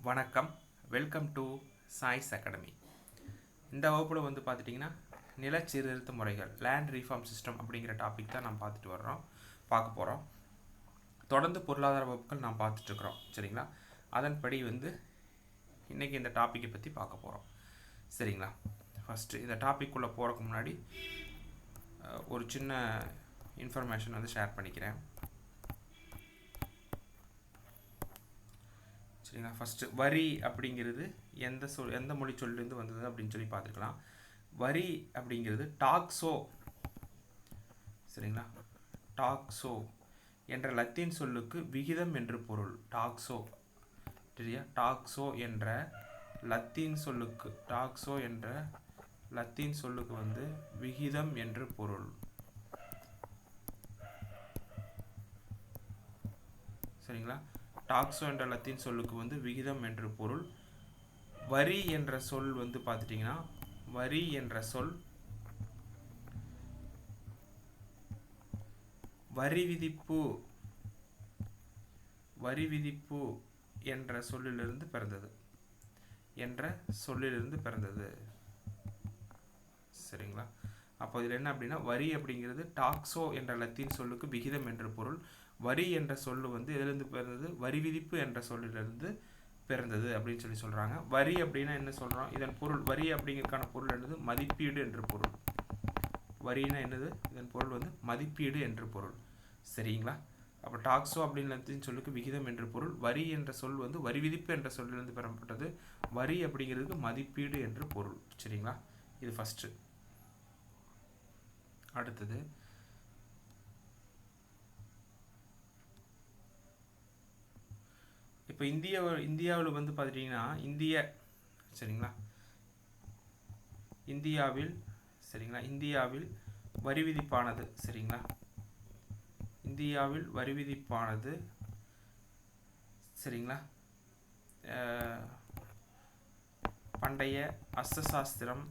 வணக்கம். Welcome to choice academy. இந்த வகுப்பில் வந்து பார்த்துட்டிங்கன்னா நிலச்சீர்திருத்த முறைகள் லேண்ட் ரீஃபார்ம் சிஸ்டம் அப்படிங்கிற டாபிக் தான் நாம் பார்க்க போகிறோம். தொடர்ந்து பொருளாதார வகுப்புகள் நாம் பார்த்துட்ருக்குறோம். சரிங்களா? அதன்படி வந்து இன்றைக்கி இந்த டாப்பிக்கை பற்றி பார்க்க போகிறோம். சரிங்களா? ஃபஸ்ட்டு இந்த டாபிக் உள்ள போகிறதுக்கு முன்னாடி ஒரு சின்ன இன்ஃபர்மேஷன் வந்து ஷேர் பண்ணிக்கிறேன். சரிங்களா? ஃபஸ்ட்டு வரி அப்படிங்கிறது எந்த மொழி சொல்லிருந்து வந்தது அப்படின்னு சொல்லி பார்த்துக்கலாம். வரி அப்படிங்கிறது டாக்ஸோ, சரிங்களா, டாக்ஸோ என்ற லத்தீன் சொல்லுக்கு விகிதம் என்று பொருள். டாக்ஸோ, சரியா? டாக்ஸோ என்ற லத்தீன் சொல்லுக்கு வந்து விகிதம் என்று பொருள். சரிங்களா? டாக்ஸோ என்ற லத்தீன் சொல்லுக்கு வந்து விகிதம் என்று பொருள். வரி என்ற சொல் வந்து பார்த்துட்டிங்கன்னா வரி என்ற சொல் வரி விதிப்பு என்ற சொல்லிலிருந்து பிறந்தது. சரிங்களா? அப்போ இதில் என்ன அப்படின்னா வரி அப்படிங்கிறது டாக்ஸோ என்ற லத்தீன் சொல்லுக்கு விகிதம் என்று பொருள். வரி என்ற சொல்லு வந்து எதிலிருந்து பிறந்தது? வரி விதிப்பு என்ற சொல்லிலிருந்து பிறந்தது அப்படின்னு சொல்லி சொல்கிறாங்க. வரி அப்படின்னா என்ன சொல்கிறோம்? இதன் பொருள், வரி அப்படிங்கிறதுக்கான பொருள் என்னது? மதிப்பீடு என்று பொருள். வரினா என்னது? இதன் பொருள் வந்து மதிப்பீடு என்று பொருள். சரிங்களா? அப்போ டாக்ஸோ அப்படின்னு லத்தீன் சொல்லுக்கு விகிதம் என்று பொருள். வரி என்ற சொல் வந்து வரி விதிப்பு என்ற சொல்லிலிருந்து பெறப்பட்டது. வரி அப்படிங்கிறதுக்கு மதிப்பீடு என்று பொருள். சரிங்களா? இது ஃபஸ்ட்டு. அடுத்தது இப்போ இந்தியாவில் வந்து பார்த்துட்டிங்கன்னா சரிங்களா, இந்தியாவில் வரி விதிப்பானது, சரிங்களா, சரிங்களா, பண்டைய அஸ்தசாஸ்திரம்,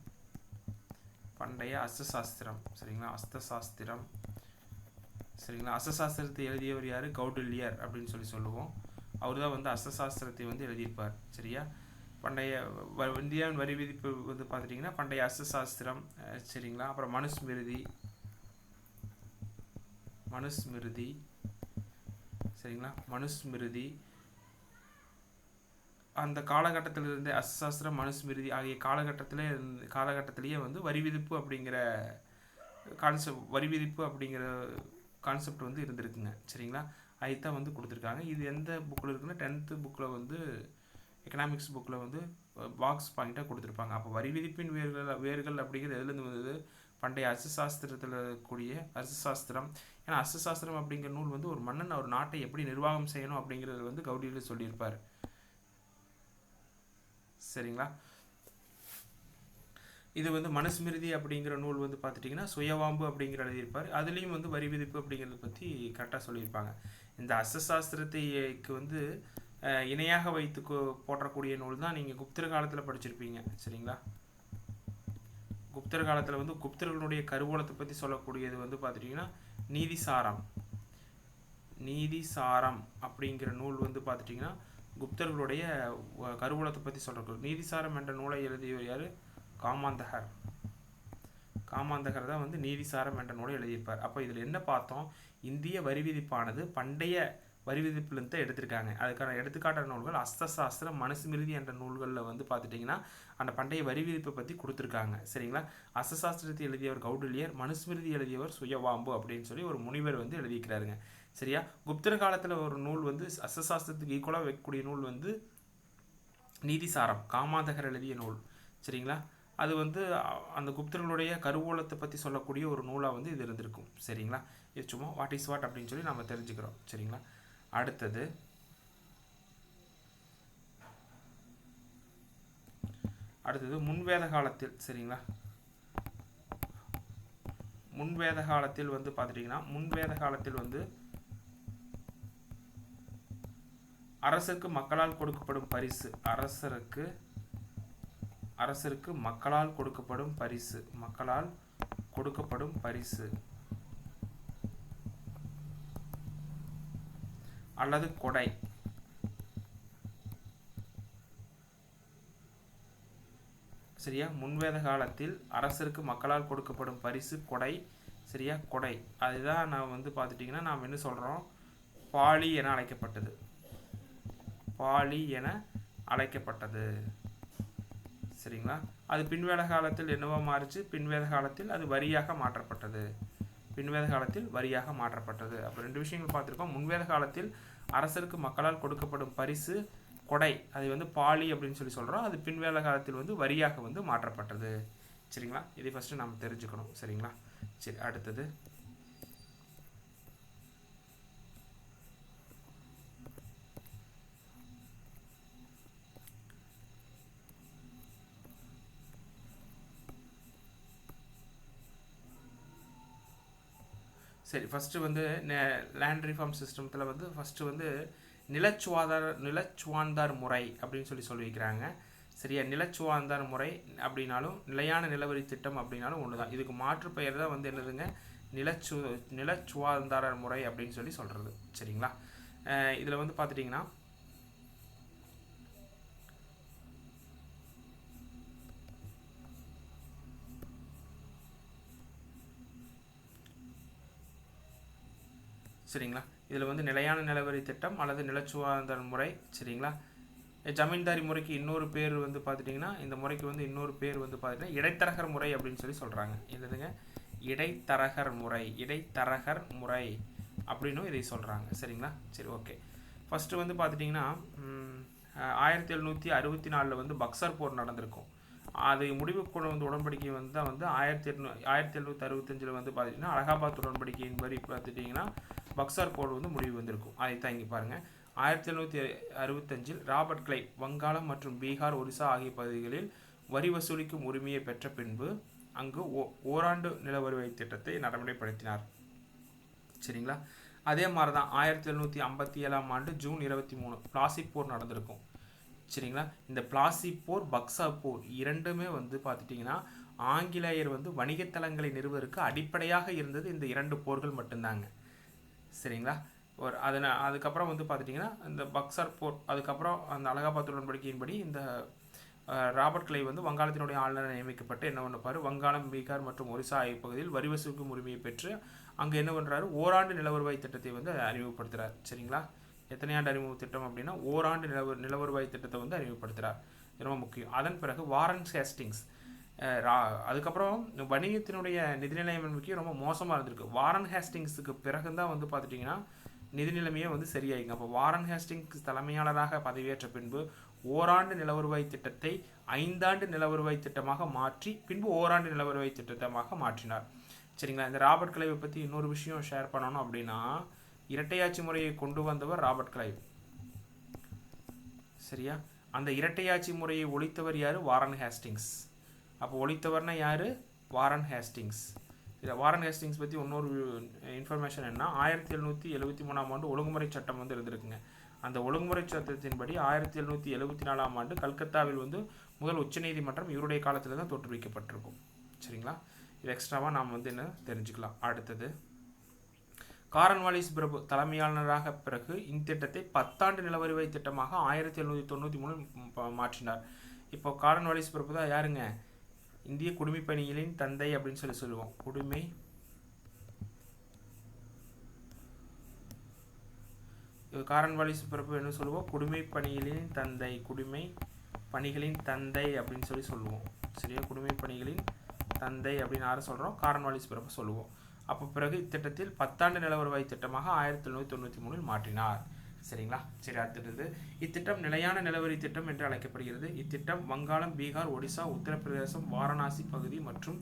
சரிங்களா, சரிங்களா. அஸ்தசாஸ்திரத்தை எழுதியவர் யார்? கௌடில்யர் அப்படின்னு சொல்லுவோம். அவர் தான் வந்து அஸ்தசாஸ்திரத்தை வந்து எழுதியிருப்பார். சரியா? பண்டைய இந்தியாவின் வரி விதிப்பு வந்து பார்த்துட்டிங்கன்னா பண்டைய அஸ்தசாஸ்திரம், சரிங்களா. அப்புறம் சரிங்களா, மனுஸ்மிருதி அந்த காலகட்டத்திலிருந்து அஸ்தசாஸ்திரம், மனுஸ்மிருதி ஆகிய காலகட்டத்திலேயே வந்து வரி விதிப்பு அப்படிங்கிற கான்செப்ட் வந்து இருந்திருக்குங்க. சரிங்களா? அதுதான் வந்து கொடுத்துருக்காங்க. இது எந்த புக்கில் இருக்குன்னா 10th புக்கில் வந்து எக்கனாமிக்ஸ் புக்கில் வந்து பாக்ஸ் பாயிண்ட்டாக கொடுத்துருப்பாங்க. அப்போ வரி விதிப்பின் வேர்கள் அப்படிங்கிறது எதுலேருந்து வந்தது? பண்டைய அர்த்தசாஸ்திரத்தில் கூடிய அர்த்தசாஸ்திரம். ஏன்னா அர்த்தசாஸ்திரம் அப்படிங்கிற நூல் வந்து ஒரு மன்னன் ஒரு நாட்டை எப்படி நிர்வாகம் செய்யணும் அப்படிங்கிறது வந்து கௌடில்யர் சொல்லியிருப்பார். சரிங்களா? இது வந்து மனுஸ்மிருதி அப்படிங்கிற நூல் வந்து பார்த்துட்டிங்கன்னா சுயவாம்பு அப்படிங்கிற எழுதியிருப்பார். அதுலேயும் வந்து வரி விதிப்பு அப்படிங்கிறத பற்றி கரெக்டாக சொல்லியிருப்பாங்க. இந்த அர்த்தசாஸ்திரத்தைக்கு வந்து இணையாக வைத்து போற்றக்கூடிய நூல் தான் நீங்கள் குப்தர் காலத்தில் படிச்சிருப்பீங்க. சரிங்களா? குப்தர் காலத்தில் வந்து குப்தர்களுடைய கருவூலத்தை பற்றி சொல்லக்கூடியது வந்து பார்த்துட்டிங்கன்னா நீதிசாரம் அப்படிங்கிற நூல் வந்து பார்த்துட்டிங்கன்னா குப்தர்களுடைய கருவூலத்தை பற்றி சொல்கிறது. நீதிசாரம் என்ற நூலை எழுதியவர் யார்? காமாந்தகர் தான் வந்து நீதிசாரம் என்ற நூலை எழுதியிருப்பார். அப்போ இதில் என்ன பார்த்தோம்? இந்திய வரி விதிப்பானது பண்டைய வரி விதிப்புலேருந்து தான் எடுத்திருக்காங்க. அதுக்கான எடுத்துக்காட்டுற நூல்கள் அஸ்தசாஸ்திரம், மனுஸ்மிருதி என்ற நூல்களில் வந்து பார்த்துட்டிங்கன்னா அந்த பண்டைய வரி விதிப்பை பற்றி கொடுத்துருக்காங்க. சரிங்களா? அஸ்தசாஸ்திரத்தை எழுதியவர் கௌடில்யர், மனுஸ்மிருதி எழுதியவர் சுயவாம்பு அப்படின்னு சொல்லி ஒரு முனிவர் வந்து எழுதிக்கிறாருங்க. சரியா? குப்தர் காலத்தில் ஒரு நூல் வந்து அஸ்தசாஸ்திரத்துக்கு ஈக்குவலாக வைக்கக்கூடிய நூல் வந்து நீதிசாரம், காமாந்தகர் எழுதிய நூல். சரிங்களா? அது வந்து அந்த குப்தர்களுடைய கருவூலத்தை பற்றி சொல்லக்கூடிய ஒரு நூலாக வந்து இது இருந்திருக்கும். சரிங்களா? இது சும்மா வாட் இஸ் வாட் அப்படின்னு சொல்லி நம்ம தெரிஞ்சுக்கிறோம். சரிங்களா? அடுத்தது முன்வேத காலத்தில், சரிங்களா, முன்வேத காலத்தில் வந்து பார்த்துட்டிங்கன்னா அரசருக்கு மக்களால் கொடுக்கப்படும் பரிசு அல்லது கொடை சரியா? முன்வேத காலத்தில் அரசருக்கு மக்களால் கொடுக்கப்படும் பரிசு கொடை. சரியா? கொடை. அதுதான் நான் வந்து பார்த்துட்டிங்கன்னா நாம் என்ன சொல்கிறோம், பாலி என அழைக்கப்பட்டது. பாலி என அழைக்கப்பட்டது. சரிங்களா? அது பின்வேத காலத்தில் என்னவோ மாறிச்சு, பின்வேத காலத்தில் அது வரியாக மாற்றப்பட்டது. பின்வேத காலத்தில் வரியாக மாற்றப்பட்டது. அப்போ 2 விஷயங்கள் பார்த்துருக்கோம். முன்வேத காலத்தில் அரசருக்கு மக்களால் கொடுக்கப்படும் பரிசு கொடை, அது வந்து பாலி அப்படின்னு சொல்லி சொல்கிறோம். அது பின்வேத காலத்தில் வந்து வரியாக வந்து மாற்றப்பட்டது. சரிங்களா? இதை ஃபஸ்ட்டு நம்ம தெரிஞ்சுக்கணும். சரிங்களா? சரி, அடுத்தது சரி, ஃபஸ்ட்டு வந்து லேண்ட் ரிஃபார்ம் சிஸ்டத்தில் வந்து ஃபஸ்ட்டு வந்து நிலச்சுவாந்தார் முறை அப்படின்னு சொல்லி வைக்கிறாங்க. சரியா? நிலச்சுவாந்தார் முறை அப்படின்னாலும் நிலையான நிலவரி திட்டம் அப்படின்னாலும் ஒன்று தான். இதுக்கு மாற்று பெயர் தான் வந்து என்னதுங்க, நிலச்சுவாந்தார முறை அப்படின்னு சொல்லி சொல்கிறது. சரிங்களா? இதில் வந்து பார்த்துட்டிங்கன்னா சரிங்களா, இதில் வந்து நிலையான நிலவரி திட்டம் அல்லது நிலச்சுவாந்தார முறை. சரிங்களா? ஜமீன்தாரி முறைக்கு இன்னொரு பேர் வந்து பார்த்துட்டிங்கன்னா, இந்த முறைக்கு வந்து இன்னொரு பேர் வந்து பார்த்திங்கன்னா இடைத்தரகர் முறை அப்படின்னு சொல்லி சொல்கிறாங்க. என்னதுங்க, இடைத்தரகர் முறை. இடைத்தரகர் முறை அப்படின்னும் இதை சொல்கிறாங்க. சரிங்களா? சரி, ஓகே. ஃபஸ்ட்டு வந்து பார்த்துட்டிங்கன்னா 1764 வந்து பக்சர் போர் நடந்திருக்கும். அது முடிவு கொண்டு வந்து உடன்படிக்கை வந்து தான் வந்து 1765 வந்து பார்த்திங்கன்னா அலகாபாத் உடன்படிக்கையின் படி பார்த்துட்டிங்கன்னா பக்சர் போர் வந்து முடிவு வந்திருக்கும். அதை தான் இங்கே பாருங்கள். 1765 ராபர்ட் கிளைவ் வங்காளம் மற்றும் பீகார், ஒரிசா ஆகிய பகுதிகளில் வரி வசூலிக்கும் உரிமையை பெற்ற பின்பு அங்கு ஓராண்டு நில வருவாய் திட்டத்தை நடைமுறைப்படுத்தினார். சரிங்களா? அதே மாதிரி தான் 1757 ஆண்டு ஜூன் 23 பிளாசி போர் நடந்திருக்கும். சரிங்களா? இந்த பிளாசி போர், பக்சர் போர் இரண்டுமே வந்து பார்த்துட்டிங்கன்னா ஆங்கிலேயர் வந்து வணிகத்தலங்களை நிறுவதற்கு அடிப்படையாக இருந்தது இந்த 2 போர்கள் மட்டும்தாங்க. சரிங்களா? அதுக்கப்புறம் வந்து பார்த்துட்டிங்கன்னா இந்த பக்சர் போர், அதுக்கப்புறம் அந்த அலகாபாத் உடன்படிக்கையின்படி இந்த ராபர்ட் கிளைவ் வந்து வங்காளத்தினுடைய ஆளுநரை நியமிக்கப்பட்டு என்ன பண்ணப்பார், வங்காளம், பீகார் மற்றும் ஒரிசா ஆகிய பகுதியில் வரி வசூலிக்கும் உரிமையை பெற்று அங்கே என்ன பண்ணுறாரு, ஓராண்டு நில வருவாய் திட்டத்தை வந்து அறிமுகப்படுத்துகிறார். சரிங்களா? எத்தனை ஆண்டு அறிமுக திட்டம் அப்படின்னா ஓராண்டு நில வருவாய் திட்டத்தை வந்து அறிமுகப்படுத்துகிறார். ரொம்ப முக்கியம். அதன் பிறகு வாரன் ஹேஸ்டிங்ஸ், அதுக்கப்புறம் வணிகத்தினுடைய நிதிநிலைமைக்கு ரொம்ப மோசமாக இருந்திருக்கு. வாரன் ஹேஸ்டிங்ஸுக்கு பிறகு தான் வந்து பார்த்துட்டிங்கன்னா நிதி நிலைமையே வந்து சரியாயிங்க. அப்போ வாரன் ஹேஸ்டிங்ஸ் தலைமையாளராக பதவியேற்ற பின்பு ஓராண்டு நில வருவாய் திட்டத்தை 5 ஆண்டு நில வருவாய் திட்டமாக மாற்றி பின்பு ஓராண்டு நில வருவாய் திட்டமாக மாற்றினார். சரிங்களா? இந்த ராபர்ட் கிளைவை பற்றி இன்னொரு விஷயம் ஷேர் பண்ணணும் அப்படின்னா, இரட்டையாட்சி முறையை கொண்டு வந்தவர் ராபர்ட் கிளைவ். சரியா? அந்த இரட்டையாட்சி முறையை ஒழித்தவர் யார்? Warren Hastings. அப்போ ஒழித்தவர்னா யார்? Warren Hastings. வாரன் ஹேஸ்டிங்ஸ் பற்றி இன்னொரு இன்ஃபர்மேஷன் என்ன, 1773 ஆண்டு ஒழுங்குமுறை சட்டம் வந்து இருந்திருக்குங்க. அந்த ஒழுங்குமுறை சட்டத்தின்படி 1774 ஆண்டு கல்கத்தாவில் வந்து முதல் உச்சநீதிமன்றம் இவருடைய காலத்தில் தான் தோற்றுவிக்கப்பட்டிருக்கும். சரிங்களா? இது எக்ஸ்ட்ராவாக நாம் வந்து என்ன தெரிஞ்சுக்கலாம். அடுத்தது காரன்வாலிஸ் பிரபு தலைமையாளராக பிறகு இத்திட்டத்தை 10 ஆண்டு நில வருவாய் திட்டமாக 1793 மாற்றினார். இப்போ காரன்வாலிஸ் பிரபு தான் யாருங்க, இந்திய குடிமை பணிகளின் தந்தை அப்படின்னு சொல்லி சொல்லுவோம். குடிமை காரன்வாலிஸ் பிரபு என்ன சொல்லுவோம், குடிமை பணிகளின் தந்தை. குடிமை பணிகளின் தந்தை அப்படின்னு சொல்லி சொல்லுவோம். சரியா? குடிமை பணிகளின் தந்தை அப்படின்னு யாரை சொல்கிறோம், காரன்வாலிஸ் பிரபு சொல்லுவோம். அப்போ பிறகு இத்திட்டத்தில் 10 ஆண்டு நில வருவாய் திட்டமாக 1793 மாற்றினார். சரிங்களா? சரி, அடுத்தது இத்திட்டம் நிலையான நிலவரி திட்டம் என்று அழைக்கப்படுகிறது. இத்திட்டம் வங்காளம், பீகார், ஒடிசா, உத்தரப்பிரதேசம், வாரணாசி பகுதி மற்றும்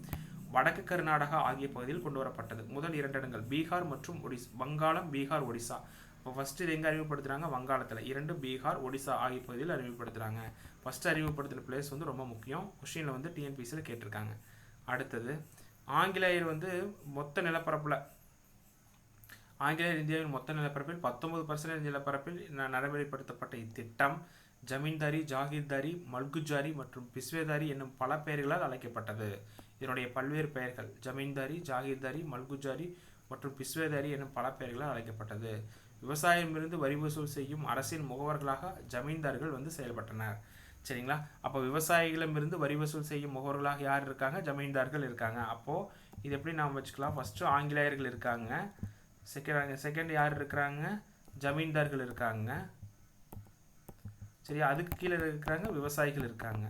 வடக்கு கர்நாடகா ஆகிய பகுதியில் கொண்டு வரப்பட்டது. முதல் 2 இடங்கள் பீகார் மற்றும் வங்காளம், பீகார், ஒடிசா. இப்போ ஃபஸ்ட்டு இது எங்கே அறிமுகப்படுத்துகிறாங்க, வங்காளத்தில். 2 பீகார், ஒடிசா ஆகிய பகுதியில் அறிமுகப்படுத்துகிறாங்க. ஃபஸ்ட்டு அறிமுகப்படுத்தின பிளேஸ் வந்து ரொம்ப முக்கியம். கொஸ்டினில் வந்து டிஎன்பிசியில் கேட்டிருக்காங்க. அடுத்தது ஆங்கிலேயர் வந்து மொத்த நிலப்பரப்பில் இந்தியாவின் மொத்த நிலப்பரப்பில் 19% நிலப்பரப்பில் நடைமுறைப்படுத்தப்பட்ட இத்திட்டம் ஜமீன்தாரி, ஜாகீர்தாரி, மல்குஜாரி மற்றும் பிஸ்வேதாரி என்னும் பல பெயர்களால் அழைக்கப்பட்டது. இதனுடைய பல்வேறு பெயர்கள் ஜமீன்தாரி, ஜாகீர்தாரி, மல்குஜாரி மற்றும் பிஸ்வேதாரி என்னும் பல பெயர்களால் அழைக்கப்பட்டது. விவசாயமிருந்து வரி வசூல் செய்யும் அரசின் முகவர்களாக ஜமீன்தார்கள் வந்து செயல்பட்டனர். சரிங்களா. அப்போ விவசாயிகளிடமிருந்து வரி வசூல் செய்யும் முகவர்களாக யார் இருக்காங்க? ஜமீன்தார்கள் இருக்காங்க. அப்போது இது எப்படி நாம் வச்சுக்கலாம்? ஃபஸ்ட்டு ஆங்கிலேயர்கள் இருக்காங்க, செகண்ட் யார் இருக்கிறாங்க? ஜமீன்தார்கள் இருக்காங்க. சரியா, அதுக்கு கீழே இருக்கிறாங்க விவசாயிகள் இருக்காங்க.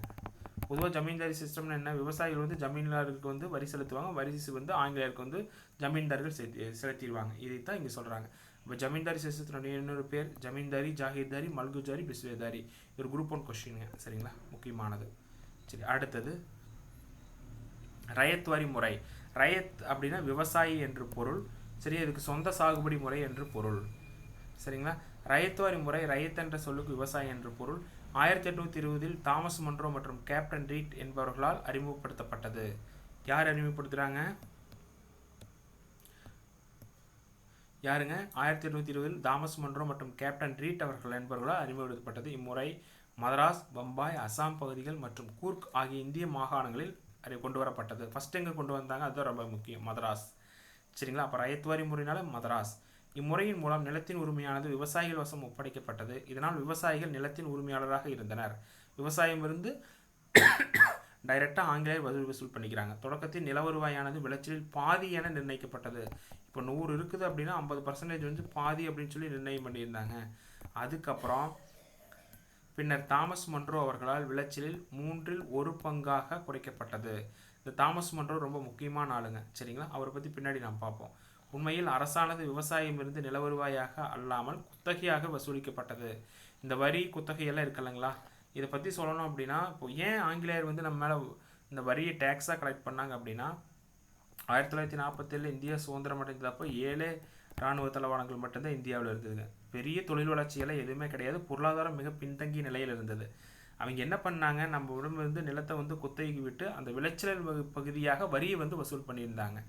பொதுவாக ஜமீன்தாரி சிஸ்டம்னு என்ன? விவசாயிகள் வந்து ஜமீன்தாருக்கு வந்து வரி செலுத்துவாங்க, வரி வந்து ஆங்கிலேயருக்கு வந்து ஜமீன்தார்கள் செலுத்திடுவாங்க. இதைத்தான் இங்கே சொல்கிறாங்க. இப்போ ஜமீன்தாரி சிஸ்டத்தினுடைய இன்னொரு பேர் ஜமீன்தாரி, ஜாகீர்தாரி, மல்குஜாரி, பிஸ்வேதாரி. ஒரு குரூப் 1 கொஸ்டினுங்க. சரிங்களா, முக்கியமானது. சரி, அடுத்தது ரயத் வரி முறை. ரயத் அப்படின்னா விவசாயி என்று பொருள். சரி, இதுக்கு சொந்த சாகுபடி முறை என்று பொருள். சரிங்களா. ரயத் வரி முறை, ரயத் என்ற சொல்லுக்கு விவசாயி என்று பொருள். 1820 தாமஸ் மன்றோ மற்றும் கேப்டன் ரீட் என்பவர்களால் அறிமுகப்படுத்தப்பட்டது. யார் அறிமுகப்படுத்துகிறாங்க? யாருங்க? 1820 தாமஸ் மன்றோ மற்றும் கேப்டன் ரீட் என்பவர்களால் அறிமுகப்படுத்தப்பட்டது. இம்முறை மதராஸ், பம்பாய், அசாம் பகுதிகள் மற்றும் கூர்க் ஆகிய இந்திய மாகாணங்களில் கொண்டு வரப்பட்டது. ஃபர்ஸ்ட் எங்கே கொண்டு வந்தாங்க? அதுதான் ரொம்ப முக்கியம், மதராஸ். சரிங்களா. அப்போ ரயத்வாரி முறையினால மதராஸ். இம்முறையின் மூலம் நிலத்தின் உரிமையானது விவசாயிகள் வசம் ஒப்படைக்கப்பட்டது. இதனால் விவசாயிகள் நிலத்தின் உரிமையாளராக இருந்தனர். விவசாயம் இருந்து டைரெக்டாக ஆங்கிலேயர் வரி வசூல் பண்ணிக்கிறாங்க. தொடக்கத்தில் நில வருவாயானது விளைச்சலில் பாதி என நிர்ணயிக்கப்பட்டது. இப்போ 100 இருக்குது அப்படின்னா 50% வந்து பாதி அப்படின்னு சொல்லி நிர்ணயம் பண்ணியிருந்தாங்க. அதுக்கப்புறம் பின்னர் தாமஸ் மன்றோ அவர்களால் விளைச்சலில் 1/3 குறைக்கப்பட்டது. இந்த தாமஸ் மன்றோ ரொம்ப முக்கியமான ஆளுங்க. சரிங்களா, அவரை பற்றி பின்னாடி நாம் பார்ப்போம். உண்மையில் அரசானது விவசாயமிருந்து நில வருவாயாக அல்லாமல் குத்தகையாக வசூலிக்கப்பட்டது. இந்த வரி குத்தகையெல்லாம் இருக்குல்லங்களா, இதை பற்றி சொல்லணும் அப்படின்னா, இப்போ ஏன் ஆங்கிலேயர் வந்து நம்ம மேலே இந்த வரியை டேக்ஸாக கலெக்ட் பண்ணாங்க அப்படின்னா, 1947 இந்தியா சுதந்திரம் அடைந்தப்போ 7 இராணுவ தளவாடங்கள் மட்டும்தான் இந்தியாவில் இருந்ததுங்க. பெரிய தொழில் வளர்ச்சியெல்லாம் எதுவுமே கிடையாது. பொருளாதாரம் மிக பின்தங்கிய நிலையில் இருந்தது. அவங்க என்ன பண்ணாங்க? நம்ம உடம்பு வந்து நிலத்தை வந்து குத்தகைக்கு விட்டு அந்த விளைச்சல் பகுதியாக வரியை வந்து வசூல் பண்ணியிருந்தாங்க.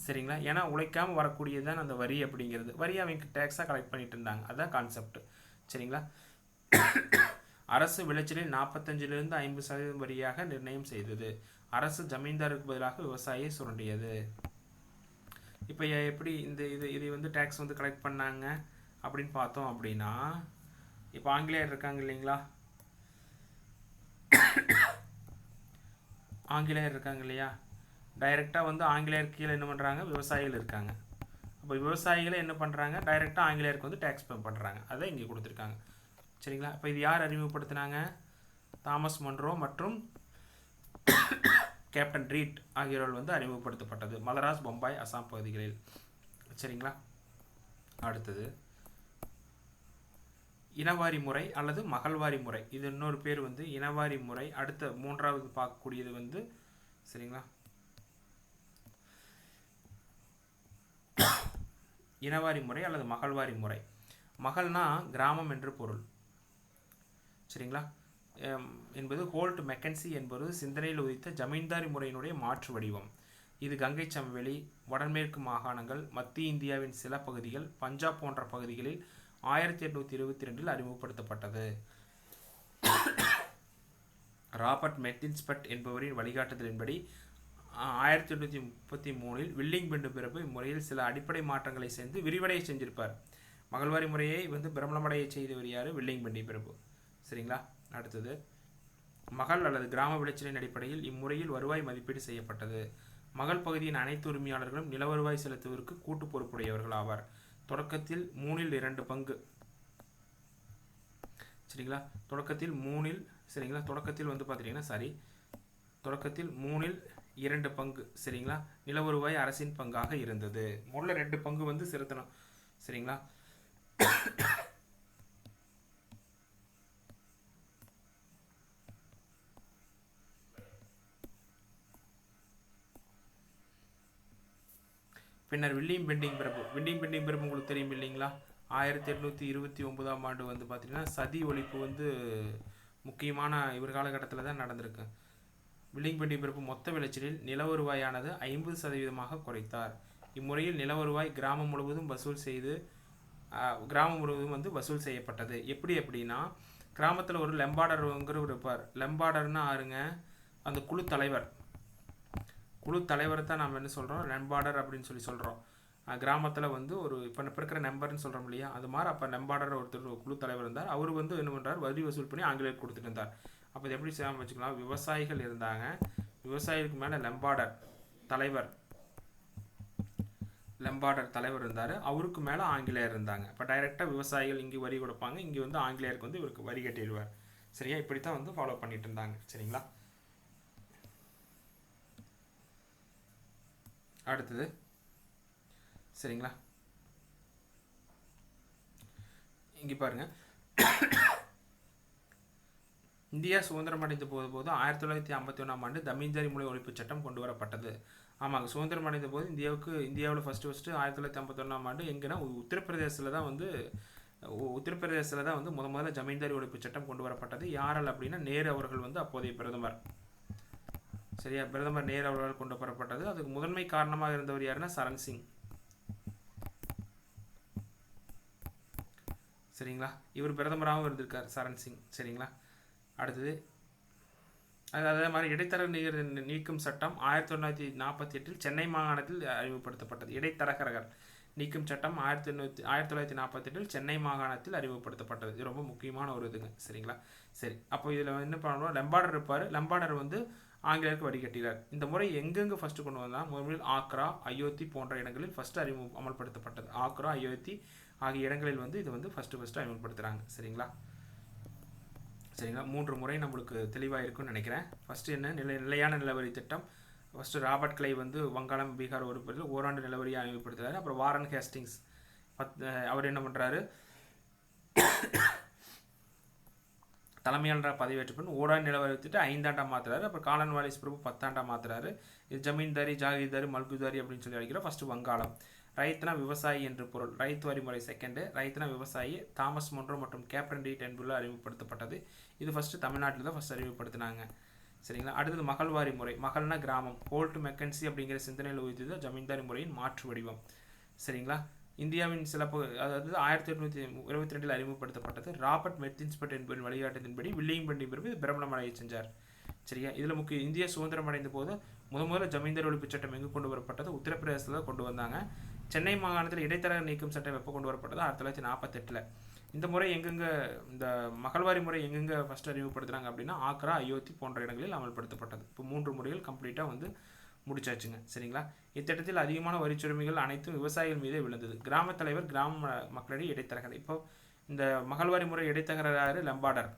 சரிங்களா. ஏன்னா உழைக்காமல் வரக்கூடியது தான் அந்த வரி அப்படிங்கிறது. வரி அவங்க டேக்ஸாக கலெக்ட் பண்ணிட்டு இருந்தாங்க. அதுதான் கான்செப்ட். சரிங்களா. அரசு விளைச்சலில் 45% 50% வரியாக நிர்ணயம் செய்தது. அரசு ஜமீன்தாருக்கு பதிலாக விவசாயியை சுரண்டியது. இப்போ எப்படி இதை வந்து டேக்ஸ் வந்து கலெக்ட் பண்ணாங்க அப்படின்னு பார்த்தோம் அப்படின்னா, இப்போ ஆங்கிலேயர் இருக்காங்க இல்லைங்களா, ஆங்கிலேயர் இருக்காங்க இல்லையா, டைரெக்டாக வந்து ஆங்கிலேயர் கீழே என்ன பண்ணுறாங்க? விவசாயிகள் இருக்காங்க. அப்போ விவசாயிகளை என்ன பண்ணுறாங்க? டைரெக்டாக ஆங்கிலேயருக்கு வந்து டேக்ஸ் பே பண்ணுறாங்க. அதை இங்கே கொடுத்துருக்காங்க. சரிங்களா. இப்போ இது யார் அறிமுகப்படுத்தினாங்க? தாமஸ் மன்றோ மற்றும் கேப்டன் ரீட் ஆகியோரால் வந்து அறிமுகப்படுத்தப்பட்டது மதராஸ், பம்பாய், அசாம் பகுதிகளில். சரிங்களா. அடுத்தது இனவாரி முறை அல்லது மகள்வாரி முறை. இது இன்னொரு பேர் வந்து இனவாரி முறை. அடுத்த மூன்றாவது பார்க்கக்கூடியது வந்து, சரிங்களா, இனவாரி முறை அல்லது மகள்வாரி முறை. மகள்னா கிராமம் என்று பொருள். சரிங்களா. என்பது ஹோல்ட் மெக்கன்சி என்பது சிந்தனையில் உதித்த ஜமீன்தாரி முறையினுடைய மாற்று வடிவம். இது கங்கை சமவெளி, வடமேற்கு மாகாணங்கள், மத்திய இந்தியாவின் சில பகுதிகள், பஞ்சாப் போன்ற பகுதிகளில் 1822 அறிமுகப்படுத்தப்பட்டது. ராபர்ட் மெத்தின்ஸ்பட் என்பவரின் வழிகாட்டுதலின்படி 1833 வில்லிங் பெண்டு பிறப்பு இம்முறையில் சில அடிப்படை மாற்றங்களை சேர்ந்து விரிவடைய செஞ்சிருப்பார். மகள்வாரி முறையை வந்து பிரபலமடைய செய்தவர் யார்? வில்லிங் பெண்டி பிரபு. சரிங்களா. அடுத்தது மகள் அல்லது கிராம விளைச்சலின் அடிப்படையில் இம்முறையில் வருவாய் மதிப்பீடு செய்யப்பட்டது. மகள் பகுதியின் அனைத்து உரிமையாளர்களும் நில வருவாய் செலுத்துவதற்கு கூட்டு பொறுப்புடையவர்கள் ஆவார். தொடக்கத்தில் 2/3. சரிங்களா. தொடக்கத்தில் 3 சரிங்களா. தொடக்கத்தில் வந்து பார்த்தீங்கன்னா தொடக்கத்தில் 2/3. சரிங்களா. நில வருவாய் அரசின் பங்காக இருந்தது. முதல்ல 2 பங்கு வந்து செலுத்தணும். சரிங்களா. பின்னர் வில்லியம் பெண்டிங் பிரபு. வில்லியம் பெண்டிங் பிரபு உங்களுக்கு தெரியும் இல்லைங்களா, 1829 வந்து பார்த்தீங்கன்னா சதி ஒழிப்பு வந்து முக்கியமான இவர் காலகட்டத்தில் தான் நடந்திருக்கு. வில்லியம் பெண்டிங் பிரபு மொத்த விளைச்சலில் நில வருவாயானது 50% குறைத்தார். இம்முறையில் நில வருவாய் கிராமம் முழுவதும் வந்து வசூல் செய்யப்பட்டது. எப்படின்னா, கிராமத்தில் ஒரு லெம்பாடருங்கிறவர் இருப்பார். லெம்பாடர்னா ஆருங்க? அந்த குழு தலைவரை தான் நம்ம என்ன சொல்கிறோம்? லெம்பாடர் அப்படின்னு சொல்கிறோம். கிராமத்தில் வந்து ஒரு இப்போ இருக்கிற நம்பர்னு சொல்கிறோம் இல்லையா, அது மாதிரி அப்போ லெம்பாடர் ஒருத்தர் குழு தலைவர் இருந்தார். அவர் வந்து என்ன பண்ணுறார்? வரி வசூல் பண்ணி ஆங்கிலேயர் கொடுத்துட்டு இருந்தார். அப்போ இது எப்படி ஞாபகம் வச்சுக்கலாம், விவசாயிகள் இருந்தாங்க, விவசாயிகளுக்கு மேலே லெம்பார்டர் தலைவர் இருந்தார், அவருக்கு மேலே ஆங்கிலேயர் இருந்தாங்க. இப்போ டைரெக்டாக விவசாயிகள் இங்கே வரி கொடுப்பாங்க, இங்கே வந்து ஆங்கிலேயருக்கு வந்து இவருக்கு வரி கட்டிடுவார். சரியா, இப்படி தான் வந்து ஃபாலோ பண்ணிட்டு இருந்தாங்க. சரிங்களா, அடுத்தது சரிங்களா, இங்கே பாருங்கள், இந்தியா சுதந்திரம் அடைந்த போது 1951ஆம் ஆண்டு ஜமீன்தாரி முறை ஒழிப்பு சட்டம் கொண்டு வரப்பட்டது. ஆமாங்க, சுதந்திரம் அடைந்த போது இந்தியாவில் ஃபஸ்ட்டு 1951ஆம் ஆண்டு எங்கன்னா உத்தரப்பிரதேசத்தில் தான் வந்து முதல்ல ஜமீன்தாரி ஒழிப்பு சட்டம் கொண்டு வரப்பட்டது. யாரால் அப்படின்னா நேரு அவர்கள் வந்து அப்போதைய பிரதமர். சரியா, பிரதமர் நேரு அவர்கள் கொண்டு வரப்பட்டது. அதுக்கு முதன்மை காரணமாக இருந்தவர் யாருன்னா சரண் சிங். சரிங்களா, இவர் பிரதமராகவும் இருந்திருக்கார் சரண் சிங். சரிங்களா, அடுத்தது அதே மாதிரி இடைத்தரகர் நீக்கும் சட்டம் 1948 சென்னை மாகாணத்தில் அறிமுகப்படுத்தப்பட்டது. இடைத்தரகர்கள் நீக்கும் சட்டம் 1948 சென்னை மாகாணத்தில் அறிமுகப்படுத்தப்பட்டது. இது ரொம்ப முக்கியமான ஒரு இதுங்க. சரிங்களா, சரி, அப்போ இதில் என்ன பண்ணணும், லெம்பார்டர் இருப்பார். லெம்பார்டர் வந்து ஆங்கிலேயருக்கு வடிகட்டினார். இந்த முறை எங்கெங்கே ஃபஸ்ட்டு கொண்டு வந்தால், முதலில் ஆக்ரா, அயோத்தி போன்ற இடங்களில் ஃபஸ்ட்டு அமல்படுத்தப்பட்டது. ஆக்ரா, அயோத்தி ஆகிய இடங்களில் வந்து இது வந்து ஃபஸ்ட்டு அமல்படுத்துகிறாங்க. சரிங்களா, 3 முறை நம்மளுக்கு தெளிவாக இருக்குன்னு நினைக்கிறேன். ஃபஸ்ட்டு என்ன, நிலையான நிலவரி திட்டம். ஃபஸ்ட்டு ராபர்ட் கிளை வந்து வங்காளம், பீகார் ஒரு ஓராண்டு நிலவரியை அறிமுகப்படுத்துகிறார். அப்புறம் வாரன் ஹேஸ்டிங்ஸ் அவர் என்ன பண்ணுறாரு, தலைமையாளராக பதவியேற்ற பின் ஓராண்டு நிலவரி திட்டம் 5 ஆண்டாக மாற்றுறாரு. அப்புறம் காலன்வாலிஸ் பிரபு 10 ஆண்டாக மாற்றுறாரு. இது ஜமீன்தாரி, ஜாகிர்தாரி, மல்குதாரி அப்படின்னு சொல்லி அழைக்கிறோம். ஃபஸ்ட்டு வங்காளம். ரைத்னா விவசாயி என்று பொருள். ரைத் வரிமுறை செகண்டு. ரைத்னா விவசாயி தாமஸ் மொன்ரோ மற்றும் கேப்டன் டி டென்புள்ள அறிமுகப்படுத்தப்பட்டது. இது ஃபஸ்ட்டு தமிழ்நாட்டில் தான் ஃபஸ்ட் அறிமுகப்படுத்தினாங்க. சரிங்களா, அடுத்தது மகள்வாரி முறை. மகள்னா கிராமம். ஹோல்ட் மெக்கன்சி அப்படிங்கிற சிந்தனையில் உயர்த்தது ஜமீன்தாரி முறையின் மாற்று வடிவம். சரிங்களா, இந்தியாவின் சில அதாவது 1822 அறிமுகப்படுத்தப்பட்டது. ராபர்ட் மெத்தின்ஸ்பட் என்பவரின் வழிகாட்டுதலின்படி வில்லியம் பெண்டி பிரபலம் அடைய செஞ்சார். சரியா, இதில் முக்கிய இந்தியா சுதந்திரம் அடைந்த போது முதல்ல ஜமீன்தாரி ஒழிப்பு சட்டம் எங்கே கொண்டு வரப்பட்டது, உத்தரப்பிரதேசத்தில் கொண்டு வந்தாங்க. சென்னை மாகாணத்தில் இடைத்தரகர் நீக்கும் சட்டம் எப்போ கொண்டு வரப்பட்டது, 1948. இந்த முறை எங்கெங்கே, இந்த மகள்வாரி முறை எங்கெங்கே ஃபஸ்ட்டு அறிமுகப்படுத்துகிறாங்க அப்படின்னா ஆக்ரா, அயோத்தி போன்ற இடங்களில் அமல்படுத்தப்பட்டது. இப்போ 3 முறைகள் கம்ப்ளீட்டாக வந்து முடிச்சாச்சுங்க. சரிங்களா, இத்திட்டத்தில் அதிகமான வரிச்சுரிமைகள் அனைத்தும் விவசாயிகள் மீதே விழுந்தது. கிராம தலைவர் கிராம மக்களிடையே இடைத்தரகர். இப்போ இந்த மகள்வாரி முறை இடைத்தரகராக லெம்பார்டர்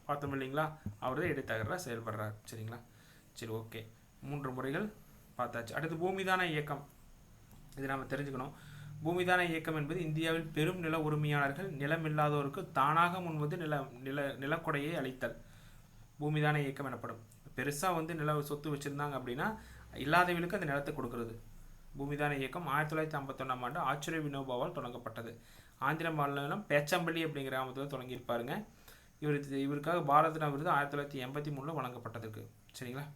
பார்த்தோம் இல்லைங்களா, அவர் தான் இடைத்தரகராக செயல்படுறார். சரிங்களா, சரி, ஓகே, 3 முறைகள் பார்த்தாச்சு. அடுத்து பூமிதான இயக்கம். இது நாம் தெரிஞ்சுக்கணும். பூமிதான இயக்கம் என்பது இந்தியாவில் பெரும் நில உரிமையாளர்கள் நிலமில்லாதோருக்கு தானாக முன்வந்து நிலக்கொடையை அளித்தல் பூமிதான இயக்கம் எனப்படும். பெருசாக வந்து நில சொத்து வச்சுருந்தாங்க அப்படின்னா இல்லாதவர்களுக்கு அந்த நிலத்தை கொடுக்கறது. பூமிதான இயக்கம் 1951ஆம் ஆண்டு ஆச்சரிய வினோபாவால் தொடங்கப்பட்டது. ஆந்திர மாநிலம் பேச்சம்பள்ளி அப்படிங்கிற கிராமத்தில் தொடங்கியிருப்பாருங்க. இவருக்காக பாரத ரத்னா விருது 1983 வழங்கப்பட்டதுக்கு. சரிங்களா,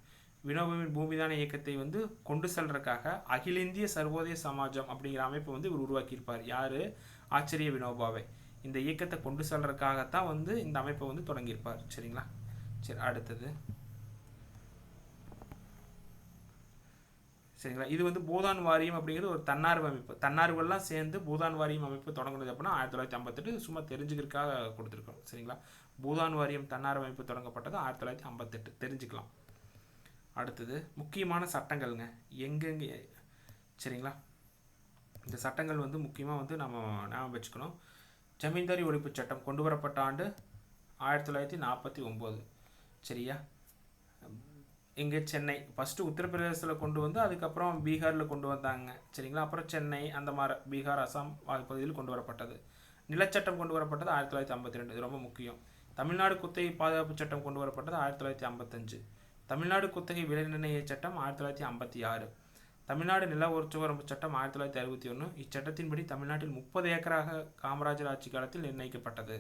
வினோபாவின் பூமிதான இயக்கத்தை வந்து கொண்டு செல்றதுக்காக அகில இந்திய சர்வோதய சமாஜம் அப்படிங்கிற அமைப்பை வந்து இவர் உருவாக்கியிருப்பார். யார், ஆச்சரிய வினோபாவை. இந்த இயக்கத்தை கொண்டு செல்றதுக்காகத்தான் வந்து இந்த அமைப்பை வந்து தொடங்கியிருப்பார். சரிங்களா, சரி, அடுத்தது சரிங்களா, இது வந்து பூதான் வாரியம் அப்படிங்கிறது ஒரு தன்னார்வ அமைப்பு. தன்னார்வெல்லாம் சேர்ந்து பூதான் வாரியம் அமைப்பு தொடங்குனது அப்படின்னா 1958. சும்மா தெரிஞ்சுக்கிறதுக்காக கொடுத்துருக்கோம். சரிங்களா, பூதான் வாரியம் தன்னார்வ அமைப்பு தொடங்கப்பட்டது 1958, தெரிஞ்சுக்கலாம். அடுத்தது முக்கியமான சட்டங்கள்ங்க எங்கெங்கே. சரிங்களா, இந்த சட்டங்கள் வந்து முக்கியமாக வந்து நம்ம ஞாபகம் வச்சுக்கணும். ஜமீன்தாரி ஒழிப்பு சட்டம் கொண்டு வரப்பட்ட ஆண்டு 1949. சரியா, இங்கே சென்னை ஃபஸ்ட்டு உத்தரப்பிரதேசத்தில் கொண்டு வந்து அதுக்கப்புறம் பீகாரில் கொண்டு வந்தாங்க. சரிங்களா, அப்புறம் சென்னை அந்த மாதிரி பீகார், அசாம் பகுதியில் கொண்டு வரப்பட்டது. நிலச்சட்டம் கொண்டு வரப்பட்டது 1952. இது ரொம்ப முக்கியம். தமிழ்நாடு குத்தகை பாதுகாப்பு சட்டம் கொண்டு வரப்பட்டது 1955. தமிழ்நாடு குத்தகை விலை நிர்ணய சட்டம் 1956. தமிழ்நாடு நில உச்சவரம்பு சட்டம் 1961. இச்சட்டத்தின்படி தமிழ்நாட்டில் 30 ஏக்கராக காமராஜர் ஆட்சி காலத்தில் நிர்ணயிக்கப்பட்டது.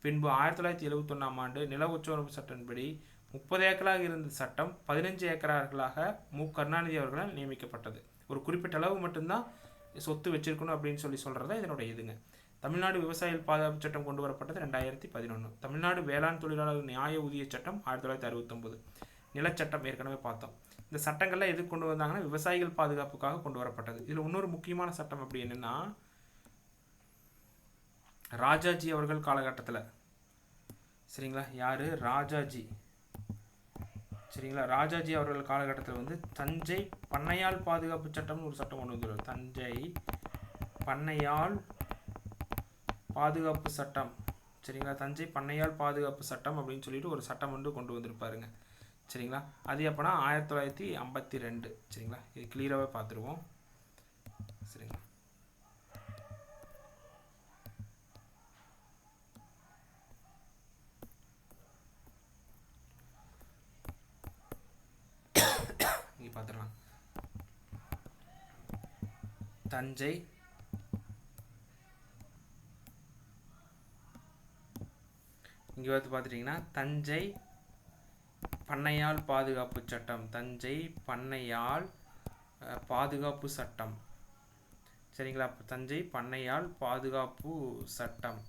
பின்பு 1971ஆம் ஆண்டு நில உச்சவரம்பு சட்டத்தின்படி 30 ஏக்கராக இருந்த சட்டம் 15 ஏக்கரார்களாக கருணாநிதி அவர்களால் நியமிக்கப்பட்டது. ஒரு குறிப்பிட்ட அளவு மட்டும்தான் சொத்து வச்சிருக்கணும் அப்படின்னு சொல்கிறதா இதனுடைய இதுங்க. தமிழ்நாடு விவசாயிகள் பாதுகாப்பு சட்டம் கொண்டு வரப்பட்டது 2011. தமிழ்நாடு வேளாண் தொழிலாளர் நியாய ஊதிய சட்டம் 1969. நிலச்சட்டம் ஏற்கனவே பார்த்தோம். இந்த சட்டங்கள்லாம் எதுக்கு கொண்டு வந்தாங்கன்னா விவசாயிகள் பாதுகாப்புக்காக கொண்டு வரப்பட்டது. இதில் இன்னொரு முக்கியமான சட்டம் அப்படி என்னன்னா, ராஜாஜி அவர்கள் காலகட்டத்தில் சரிங்களா. யார்? ராஜாஜி. சரிங்களா. ராஜாஜி அவர்கள் காலகட்டத்தில் வந்து தஞ்சை பண்ணையாள் பாதுகாப்பு சட்டம்னு ஒரு சட்டம் கொண்டு வந்துருவார். தஞ்சை பண்ணையாள் பாதுகாப்பு சட்டம். சரிங்களா. தஞ்சை பண்ணையாள் பாதுகாப்பு சட்டம் அப்படின்னு சொல்லிட்டு ஒரு சட்டம் வந்து கொண்டு வந்திருப்பாருங்க. சரிங்களா. அது எப்போனா 1952. சரிங்களா. இது கிளியராகவே பார்த்துருவோம். சரிங்களா. இங்கே பார்த்துடலாம். தஞ்சை இங்கே வந்து பார்த்துட்டிங்கன்னா தஞ்சை பண்ணையாள் பாதுகாப்பு சட்டம். தஞ்சை பண்ணையாள் பாதுகாப்பு சட்டம். சரிங்களா. தஞ்சை பண்ணையாள் பாதுகாப்பு சட்டம்.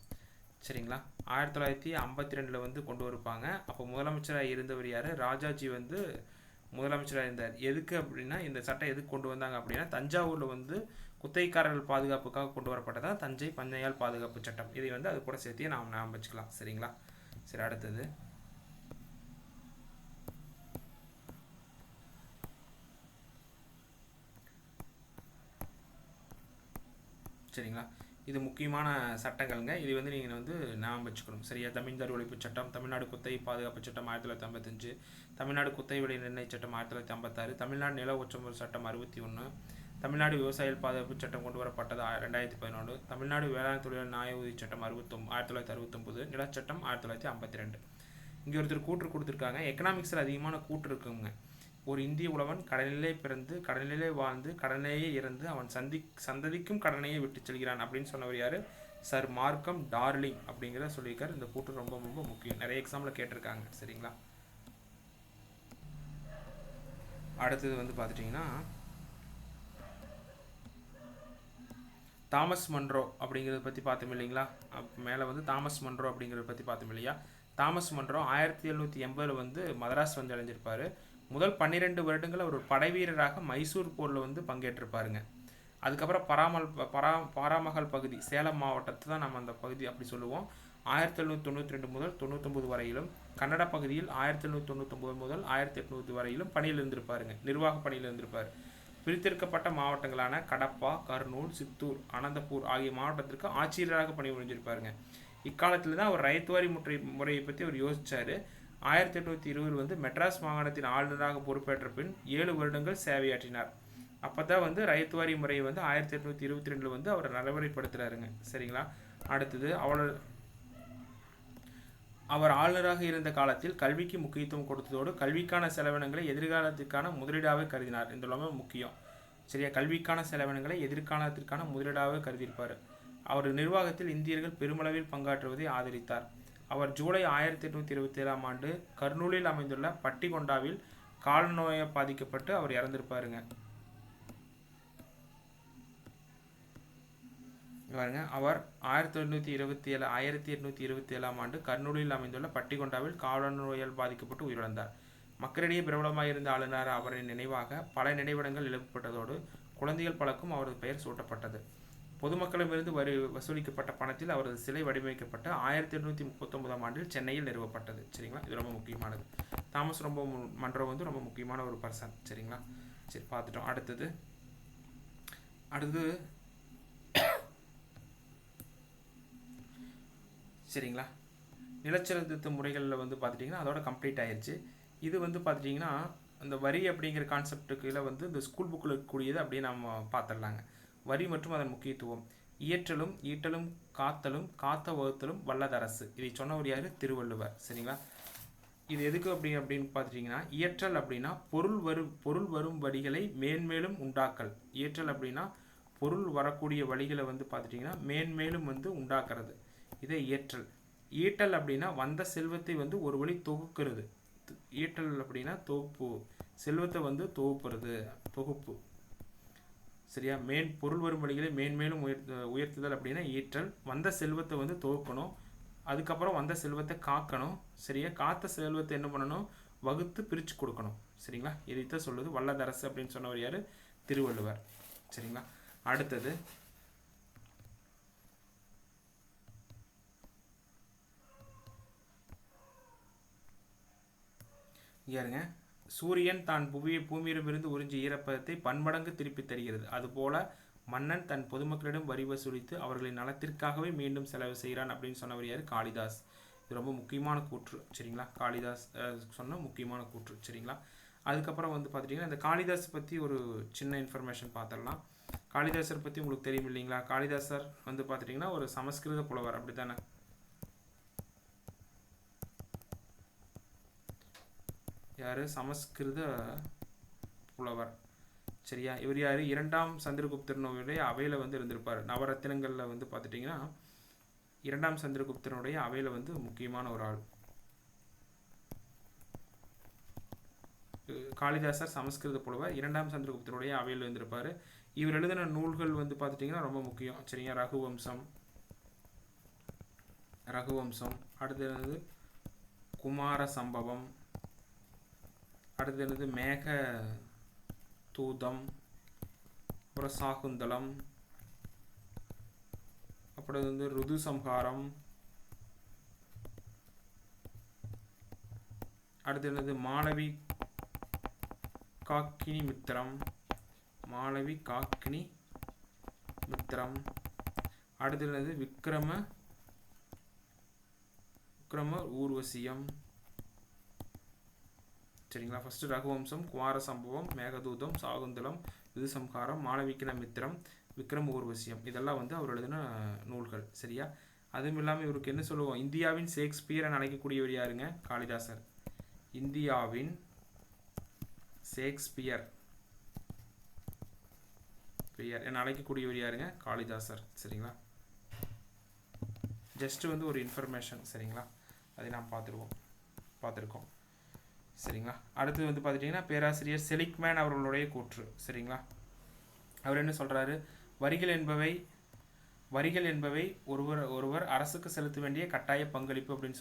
சரிங்களா. 1952 வந்து கொண்டு வருப்பாங்க. அப்போ முதலமைச்சராக இருந்தவர் யார்? ராஜாஜி வந்து முதலமைச்சராக இருந்தார். எதுக்கு அப்படின்னா இந்த சட்டம் எதுக்கு கொண்டு வந்தாங்க அப்படின்னா தஞ்சாவூரில் வந்து குத்தகைக்காரர்கள் பாதுகாப்புக்காக கொண்டு வரப்பட்டதான் தஞ்சை பண்ணையாள் பாதுகாப்பு சட்டம். இதை வந்து அது கூட சேர்த்து நாம் வச்சுக்கலாம். சரிங்களா. சரி, அடுத்தது சரிங்களா. இது முக்கியமான சட்டங்கள்ங்க. இது வந்து நீங்கள் வந்து ஞாபகம் வச்சுக்கணும். சரியா. தமிழ்தார் ஒழிப்பு சட்டம், தமிழ்நாடு குத்தகை பாதுகாப்பு சட்டம் 1955, தமிழ்நாடு குத்தகை விலை நிர்ணய சட்டம் 1956, தமிழ்நாடு நில உச்சமுறை சட்டம் 61, தமிழ்நாடு விவசாயிகள் பாதுகாப்பு சட்டம் கொண்டு வரப்பட்டது 2011, தமிழ்நாடு வேளாண் தொழிலாளர் நியாய உதவி சட்டம் 1969, நிலச்சட்டம் 1952. இங்கே ஒருத்தர் கூற்று கொடுத்துருக்காங்க. எக்கனாமிக்ஸில் அதிகமான கூற்று இருக்குங்க. ஒரு இந்திய உழவன் கடனிலே பிறந்து கடனிலே வாழ்ந்து கடனையே இறந்து அவன் சந்ததிக்கும் கடனையே விட்டு செல்கிறான் அப்படின்னு சொன்னவர் யார்? சர் மார்க்கம் டார்லிங் அப்படிங்கிறத சொல்லியிருக்காரு. இந்த கூற்று ரொம்ப ரொம்ப முக்கியம். நிறைய எக்ஸாம்பிள் கேட்டிருக்காங்க. சரிங்களா. அடுத்தது வந்து பார்த்துட்டிங்கன்னா தாமஸ் மன்ரோ அப்படிங்கிறத பற்றி பார்த்தோம் இல்லைங்களா. மேலே வந்து தாமஸ் மன்ரோ அப்படிங்கிறத பற்றி பார்த்தோம் இல்லையா. தாமஸ் மன்ரோ 1780 வந்து மதராஸ் வந்து அடைஞ்சிருப்பார். முதல் 12 வருடங்கள் அவர் படை வீரராக மைசூர் போரில் வந்து பங்கேற்றிருப்பாருங்க. அதுக்கப்புறம் பாராமகல் பகுதி சேலம் மாவட்டத்தை தான் நம்ம அந்த பகுதி அப்படி சொல்லுவோம். 1792 முதல் 99 வரையிலும், கன்னட பகுதியில் 1799 முதல் 1800 வரையிலும் பணியில் இருந்திருப்பாருங்க. நிர்வாக பணியில் இருந்திருப்பார். பிரித்தெடுக்கப்பட்ட மாவட்டங்களான கடப்பா, கர்னூல், சித்தூர், அனந்தபூர் ஆகிய மாவட்டத்திற்கு ஆட்சியராக பணிபுரிஞ்சிருப்பாருங்க. இக்காலத்தில் தான் அவர் ரைத்துவாரி முறையை பற்றி அவர் யோசித்தார். 1820 வந்து மெட்ராஸ் மாகாணத்தின் ஆளுநராக பொறுப்பேற்ற பின் 7 வருடங்கள் சேவையாற்றினார். அப்போ தான் வந்து ரைத்துவாரி முறையை வந்து 1822 வந்து அவர் நடைமுறைப்படுத்துகிறாருங்க. சரிங்களா. அடுத்தது அவர் ஆளுநராக இருந்த காலத்தில் கல்விக்கு முக்கியத்துவம் கொடுத்ததோடு கல்விக்கான செலவினங்களை எதிர்காலத்திற்கான முதலீடாகவே கருதினார். இந்த எல்லாமே முக்கியம். சரியா. கல்விக்கான செலவினங்களை எதிர்காலத்திற்கான முதலீடாகவே கருதியிருப்பார். அவர் நிர்வாகத்தில் இந்தியர்கள் பெருமளவில் பங்காற்றுவதை ஆதரித்தார். அவர் ஜூலை 1827 ஆண்டு கர்னூலில் அமைந்துள்ள பட்டிகொண்டாவில் காலநோயை பாதிக்கப்பட்டு அவர் இறந்திருப்பாருங்க. பாருங்க, அவர் 1827 ஆண்டு கர்னூலில் அமைந்துள்ள பட்டிகொண்டாவில் காலநோயால் பாதிக்கப்பட்டு உயிரிழந்தார். மக்களிடையே பிரபலமாக இருந்த ஆளுநர் அவரின் நினைவாக பல நினைவிடங்கள் எழுப்பப்பட்டதோடு குழந்தைகள் பலருக்கும் அவரது பெயர் சூட்டப்பட்டது. பொதுமக்களிடமிருந்து வசூலிக்கப்பட்ட பணத்தில் அவரது சிலை வடிவமைக்கப்பட்டு 1839 ஆண்டில் சென்னையில் நிறுவப்பட்டது. சரிங்களா. இது ரொம்ப முக்கியமானது. தாமஸ் மன்றோ வந்து ரொம்ப முக்கியமான ஒரு பர்சன். சரிங்களா. சரி, பார்த்துட்டோம். அடுத்தது சரிங்களா. நிலச்சீர்திருத்த முறைகளில் வந்து பார்த்துட்டிங்கன்னா அதோட கம்ப்ளீட் ஆயிடுச்சு. இது வந்து பார்த்துட்டிங்கன்னா அந்த வரி அப்படிங்கிற கான்செப்டுக்குள்ள வந்து இந்த ஸ்கூல் புக்கில் இருக்கக்கூடியது அப்படியே நம்ம பார்த்துடலாங்க. வரி மற்றும் அதன் முக்கியத்துவம். இயற்றலும் ஈட்டலும் காத்தலும் காத்த வகுத்தலும் வல்லதரசு. இதை சொன்னவர் யார்? திருவள்ளுவர். சரிங்களா. இது எதுக்கு அப்படின்னு பார்த்துட்டிங்கன்னா இயற்றல் அப்படின்னா பொருள் வரும் வழிகளை மேன்மேலும் உண்டாக்கல். இயற்றல் அப்படின்னா பொருள் வரக்கூடிய வழிகளை வந்து பார்த்துட்டிங்கன்னா மேன்மேலும் வந்து உண்டாக்குறது. இதை இயற்றல். ஈட்டல் அப்படின்னா வந்த செல்வத்தை வந்து ஒரு வழி தொகுக்கிறது. ஈட்டல் அப்படின்னா தொகுப்பு. செல்வத்தை வந்து தொகுப்புறது, தொகுப்பு. சரியா. பொருள் வரும் வழிகளை மேன்மேலும் உயர்த்துதல் அப்படின்னா ஈற்றல். வந்த செல்வத்தை வந்து தொகுக்கணும். அதுக்கப்புறம் வந்த செல்வத்தை காக்கணும். சரியா. காத்த செல்வத்தை என்ன பண்ணணும்? வகுத்து பிரித்து கொடுக்கணும். சரிங்களா. இதைத்தான் சொல்லுது வல்லதரசு அப்படின்னு சொன்னவர் யார்? திருவள்ளுவர். சரிங்களா. அடுத்தது இங்க சூரியன் தான் பூமியிடமிருந்து உறிஞ்சி ஈரப்பதத்தை பன்மடங்கு திருப்பி தருகிறது. அதுபோல மன்னன் தன் பொதுமக்களிடம் வரி வசூலித்து அவர்களின் நலத்திற்காகவே மீண்டும் செலவு செய்கிறான் அப்படின்னு சொன்னவர் யார்? காளிதாஸ். இது ரொம்ப முக்கியமான கூற்று சரிங்களா. காளிதாஸ் சொன்ன முக்கியமான கூற்று சரிங்களா. அதுக்கப்புறம் வந்து பார்த்துட்டிங்கன்னா இந்த காளிதாஸ் பற்றி ஒரு சின்ன இன்ஃபர்மேஷன் பார்த்துடலாம். காளிதாசர் பற்றி உங்களுக்கு தெரியும் இல்லைங்களா? காளிதாசர் வந்து பார்த்துட்டிங்கன்னா ஒரு சமஸ்கிருத புலவர் அப்படி தானே? யார்? சமஸ்கிருத புலவர் சரியா. இவர் யார்? இரண்டாம் சந்திரகுப்தனுடைய அவையில் வந்து இருந்திருப்பார். நவரத்தினங்களில் வந்து பார்த்துட்டிங்கன்னா இரண்டாம் சந்திரகுப்தனுடைய அவையில் வந்து முக்கியமான ஒரு ஆள். காளிதாசர் சமஸ்கிருத புலவர், இரண்டாம் சந்திரகுப்தனுடைய அவையில் இருந்திருப்பார். இவர் எழுதின நூல்கள் வந்து பார்த்துட்டிங்கன்னா ரொம்ப முக்கியம் சரிங்க. ரகுவம்சம், அடுத்தது குமார சம்பவம், அடுத்தது மேக தூதம், அப்புறம் சாகுந்தலம், அப்புறம் வந்து ருது சம்ஹாரம், அடுத்தது மாளவி காக்கினி மித்திரம், அடுத்தது விக்ரம ஊர்வசியம் சரிங்களா. ஃபர்ஸ்ட் ரகுவம்சம், குமார சம்பவம், மேகதூதம், சாகுந்தலம், ருதுசம்ஹாரம், மாளவிகன மித்திரம், விக்ரம ஊர்வசியம் இதெல்லாம் வந்து அவர் எழுதின நூல்கள் சரியா. அதுவும் இல்லாமல் இவருக்கு என்ன சொல்லுவோம்? இந்தியாவின் ஷேக்ஸ்பியர் என அழைக்கக்கூடியவர் யாருங்க? காளிதாசர். இந்தியாவின் ஷேக்ஸ்பியர் என அழைக்கக்கூடியவர் யாருங்க? காளிதாசர் சரிங்களா. ஜஸ்ட் வந்து ஒரு இன்ஃபர்மேஷன் சரிங்களா. அதை நாம் பார்த்துருக்கோம் சரிங்களா. அடுத்து வந்து பார்த்துட்டிங்கன்னா பேராசிரியர் செலிக்மேன் அவர்களுடைய கூற்று சரிங்களா. அவர் என்ன சொல்கிறாரு? வரிகள் என்பவை ஒருவர் அரசுக்கு செலுத்த வேண்டிய கட்டாய பங்களிப்பு அப்படின்னு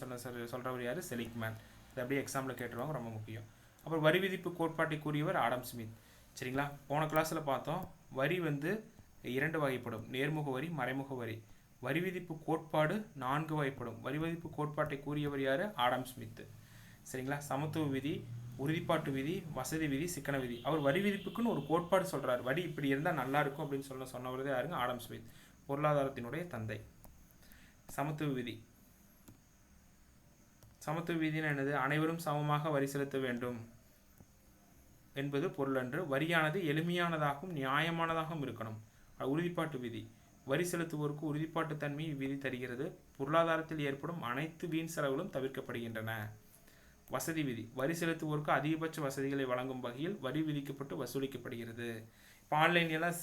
சொல்கிறவர் யார்? செலிக்மேன். இது அப்படியே எக்ஸாம்பிள் கேட்டுருவாங்க, ரொம்ப முக்கியம். அப்புறம் வரி விதிப்பு கோட்பாட்டை கூறியவர் ஆடம் ஸ்மித் சரிங்களா. போன கிளாஸில் பார்த்தோம் வரி வந்து 2 வகைப்படும், நேர்முக வரி, மறைமுக வரி. வரி விதிப்பு கோட்பாடு 4 வகைப்படும். வரி விதிப்பு கோட்பாட்டை கூறியவர் யார்? ஆடம் ஸ்மித் சரிங்களா. சமத்துவ விதி, உறுதிப்பாட்டு விதி, வசதி விதி, சிக்கன விதி. அவர் வரி விதிப்புக்குன்னு ஒரு கோட்பாடு சொல்கிறார். வரி இப்படி இருந்தால் நல்லா இருக்கும் அப்படின்னு சொன்னவர் தான் யாருங்க? ஆடம் ஸ்மித், பொருளாதாரத்தினுடைய தந்தை. சமத்துவ விதின்னு என்னது? அனைவரும் சமமாக வரி செலுத்த வேண்டும் என்பது பொருளன்று. வரியானது எளிமையானதாகவும் நியாயமானதாகவும் இருக்கணும். உறுதிப்பாட்டு விதி, வரி செலுத்துவோருக்கு உறுதிப்பாட்டு தன்மையை விதி தருகிறது. பொருளாதாரத்தில் ஏற்படும் அனைத்து வீண் செலவுகளும் தவிர்க்கப்படுகின்றன. வசதி விதி, வரி செலுத்துவோருக்கு அதிகபட்ச வசதிகளை வழங்கும் வகையில் வரி விதிக்கப்பட்டு வசூலிக்கப்படுகிறது. இப்போ ஆன்லைன்லாம்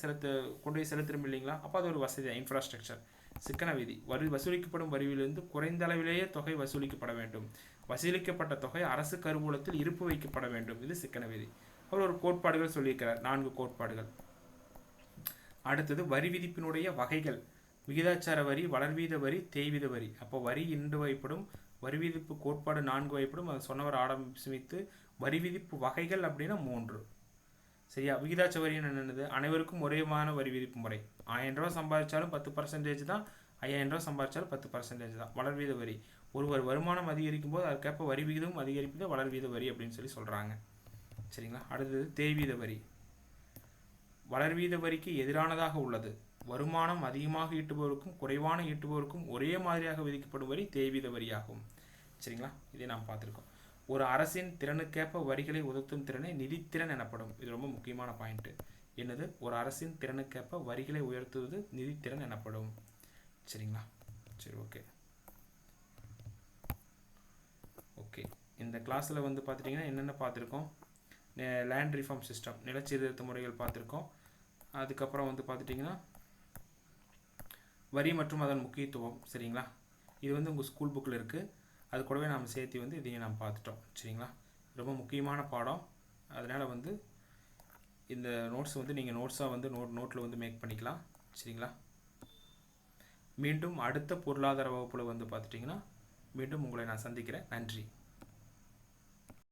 கொண்டு போய் செலுத்துறோம் இல்லைங்களா, அப்போ அது ஒரு வசதி, இன்ஃப்ராஸ்ட்ரக்சர். சிக்கன விதி, வசூலிக்கப்படும் வரியிலிருந்து குறைந்த அளவிலேயே தொகை வசூலிக்கப்பட வேண்டும். வசூலிக்கப்பட்ட தொகை அரசு கருவூலத்தில் இருப்பு வைக்கப்பட வேண்டும். இது சிக்கன விதி. அவர் ஒரு கோட்பாடுகள் சொல்லியிருக்கிறார், 4 கோட்பாடுகள். அடுத்தது வரி விதிப்பினுடைய வகைகள். விகிதாச்சார வரி, வளர்வீத வரி, தேய்வீத வரி. அப்போ வரி 2 வகைப்படும், வரி விதிப்பு கோட்பாடு 4 வகைப்படும். அது சொன்னவர் ஆடம் ஸ்மித். வரி விதிப்பு வகைகள் அப்படின்னா 3 சரியா. விகிதாச்சார வரி என்னது? அனைவருக்கும் ஒரேமான வரி விதிப்பு முறை. 1000 ரூபா சம்பாதிச்சாலும் 10% தான், 5000 ரூபா சம்பாதிச்சாலும் 10% தான். வளர்வீத வரி, ஒருவர் வருமானம் அதிகரிக்கும் போது அதுக்கேற்ப வரி விகிதம் அதிகரிப்பது வளர்வீத வரி அப்படின்னு சொல்கிறாங்க சரிங்களா. அடுத்தது தேய்வீத வரி. வளர்வீத வரிக்கு எதிரானதாக உள்ளது. வருமானம் அதிகமாக ஈட்டுபவருக்கும் குறைவான ஈட்டுபவருக்கும் ஒரே மாதிரியாக விதிக்கப்படும் வரி தேய்வீத வரியாகும் சரிங்களா. இதை நாம் பார்த்துருக்கோம். ஒரு அரசின் திறனுக்கேற்ப வரிகளை உயர்த்தும் திறனே நிதித்திறன் எனப்படும். இது ரொம்ப முக்கியமான பாயிண்ட். என்னது? ஒரு அரசின் திறனுக்கேற்ப வரிகளை உயர்த்துவது நிதித்திறன் எனப்படும் சரிங்களா. சரி, ஓகே. இந்த கிளாஸில் வந்து பார்த்துட்டிங்கன்னா என்னென்ன பார்த்துருக்கோம்? லேண்ட் ரிஃபார்ம் சிஸ்டம், நிலச்சீர்திருத்த முறைகள் பார்த்துருக்கோம். அதுக்கப்புறம் வந்து பார்த்துட்டிங்கன்னா வரி மற்றும் அதன் முக்கியத்துவம் சரிங்களா. இது வந்து உங்கள் ஸ்கூல் புக்கில் இருக்குது. அது கூடவே நாம் சேர்த்து வந்து இதையும் நாம் பார்த்துட்டோம் சரிங்களா. ரொம்ப முக்கியமான பாடம். அதனால் வந்து இந்த நோட்ஸ் வந்து நீங்கள் நோட்ஸாக வந்து நோட்டில் வந்து மேக் பண்ணிக்கலாம் சரிங்களா. மீண்டும் அடுத்த பொருளாதார வகுப்பில் வந்து பார்த்துட்டிங்கன்னா மீண்டும் உங்களை நான் சந்திக்கிறேன். நன்றி.